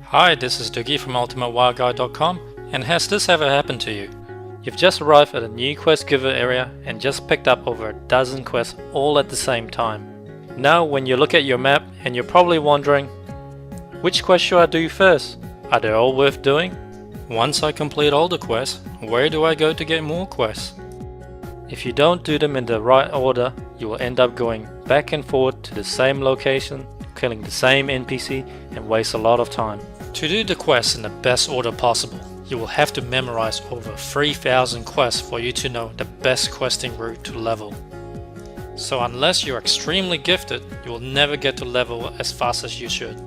Hi, this is Dugi from ultimatewildguide.com, and has this ever happened to you? You've just arrived at a new quest giver area and just picked up over a dozen quests all at the same time. Now when you look at your map and you're probably wondering, which quest should I do first? Are they all worth doing? Once I complete all the quests, where do I go to get more quests? If you don't do them in the right order, you will end up going back and forth to the same location, killing the same NPC, and waste a lot of time. To do the quests in the best order possible, you will have to memorize over 3,000 quests for you to know the best questing route to level. So unless you're extremely gifted, you will never get to level as fast as you should.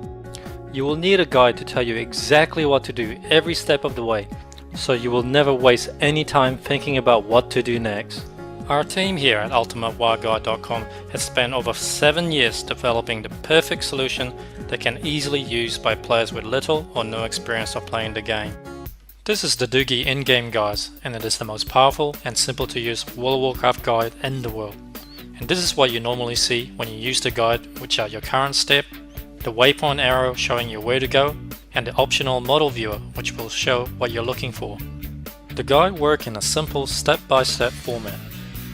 You will need a guide to tell you exactly what to do every step of the way, so you will never waste any time thinking about what to do next. Our team here at ultimatewildguide.com has spent over 7 years developing the perfect solution that can easily use by players with little or no experience of playing the game. This is the Dugi in-game guides, and it is the most powerful and simple to use World of Warcraft guide in the world. And this is what you normally see when you use the guide, which are your current step, the waypoint arrow showing you where to go, and the optional model viewer which will show what you're looking for. The guide works in a simple step-by-step format.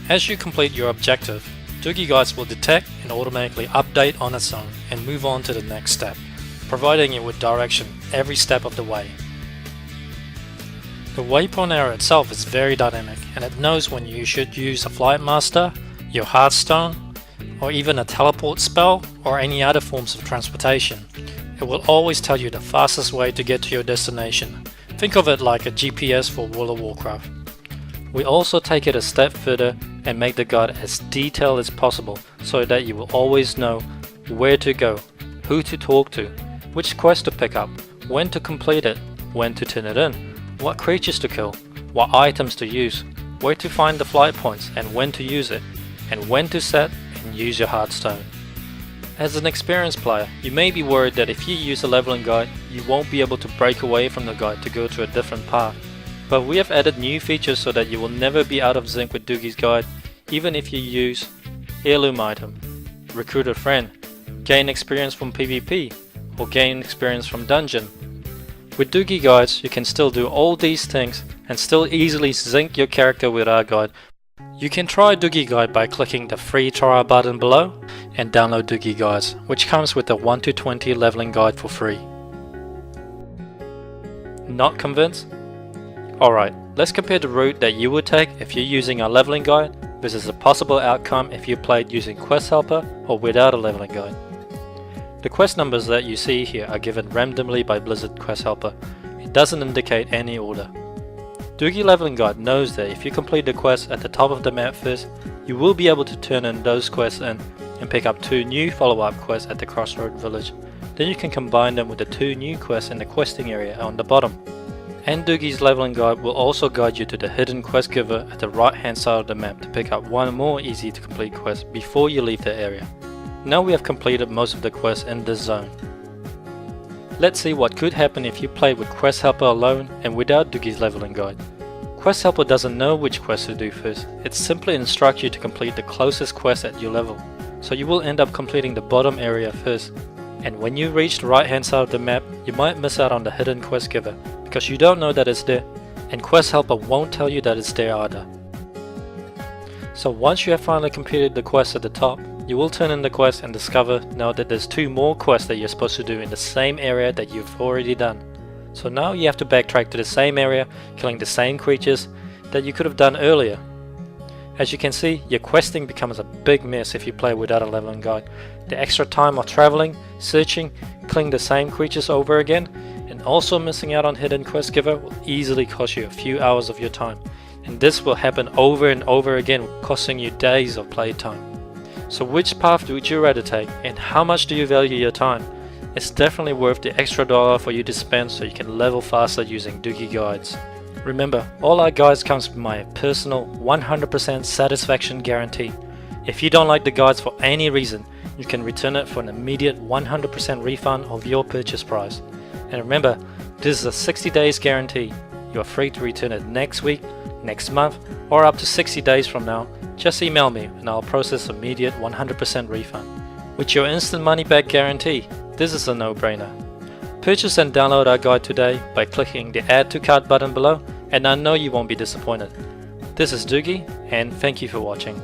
As you complete your objective, Dugi guides will detect and automatically update on its own and move on to the next step, providing you with direction every step of the way. The waypoint arrow itself is very dynamic, and it knows when you should use a flight master, your heartstone, or even a teleport spell or any other forms of transportation. It will always tell you the fastest way to get to your destination. Think of it like a GPS for World of Warcraft. We also take it a step further and make the guide as detailed as possible so that you will always know where to go, who to talk to, which quest to pick up, when to complete it, when to turn it in, what creatures to kill, what items to use, where to find the flight points and when to use it, and when to set and use your heartstone. As an experienced player, you may be worried that if you use a leveling guide, you won't be able to break away from the guide to go to a different path. But we have added new features so that you will never be out of sync with Dugi's guide, even if you use Heirloom item, recruit a friend, gain experience from PVP, or gain experience from dungeon. With Dugi guides, you can still do all these things and still easily sync your character with our guide. You can try Dugi guide by clicking the free trial button below and download Dugi guides, which comes with the 1 to 20 leveling guide for free. Not convinced? Alright, let's compare the route that you would take if you're using a leveling guide versus a possible outcome if you played using Quest Helper or without a leveling guide. The quest numbers that you see here are given randomly by Blizzard Quest Helper. It doesn't indicate any order. Dugi Leveling Guide knows that if you complete the quest at the top of the map first, you will be able to turn in those quests in and pick up 2 new follow-up quests at the Crossroad Village. Then you can combine them with the 2 new quests in the questing area on the bottom. And Dugi's Leveling Guide will also guide you to the hidden quest giver at the right hand side of the map to pick up one more easy to complete quest before you leave the area. Now we have completed most of the quests in this zone. Let's see what could happen if you played with Quest Helper alone and without Dugi's Leveling Guide. Quest Helper doesn't know which quest to do first, it simply instructs you to complete the closest quest at your level, so you will end up completing the bottom area first. And when you reach the right hand side of the map, you might miss out on the hidden quest giver, because you don't know that it's there, and Quest Helper won't tell you that it's there either. So once you have finally completed the quest at the top, you will turn in the quest and discover now that there's 2 more quests that you're supposed to do in the same area that you've already done. So now you have to backtrack to the same area, killing the same creatures that you could have done earlier. As you can see, your questing becomes a big mess if you play without a leveling guide. The extra time of traveling, searching, killing the same creatures over again, and also missing out on hidden quest giver will easily cost you a few hours of your time. And this will happen over and over again, costing you days of playtime. So which path would you rather take, and how much do you value your time? It's definitely worth the extra dollar for you to spend so you can level faster using Dugi guides. Remember, all our guides comes with my personal 100% satisfaction guarantee. If you don't like the guides for any reason, you can return it for an immediate 100% refund of your purchase price. And remember, this is a 60 days guarantee. You are free to return it next week, next month, or up to 60 days from now. Just email me and I'll process immediate 100% refund. With your instant money back guarantee, this is a no-brainer. Purchase and download our guide today by clicking the Add to Cart button below, and I know you won't be disappointed. This is Dugi, and thank you for watching.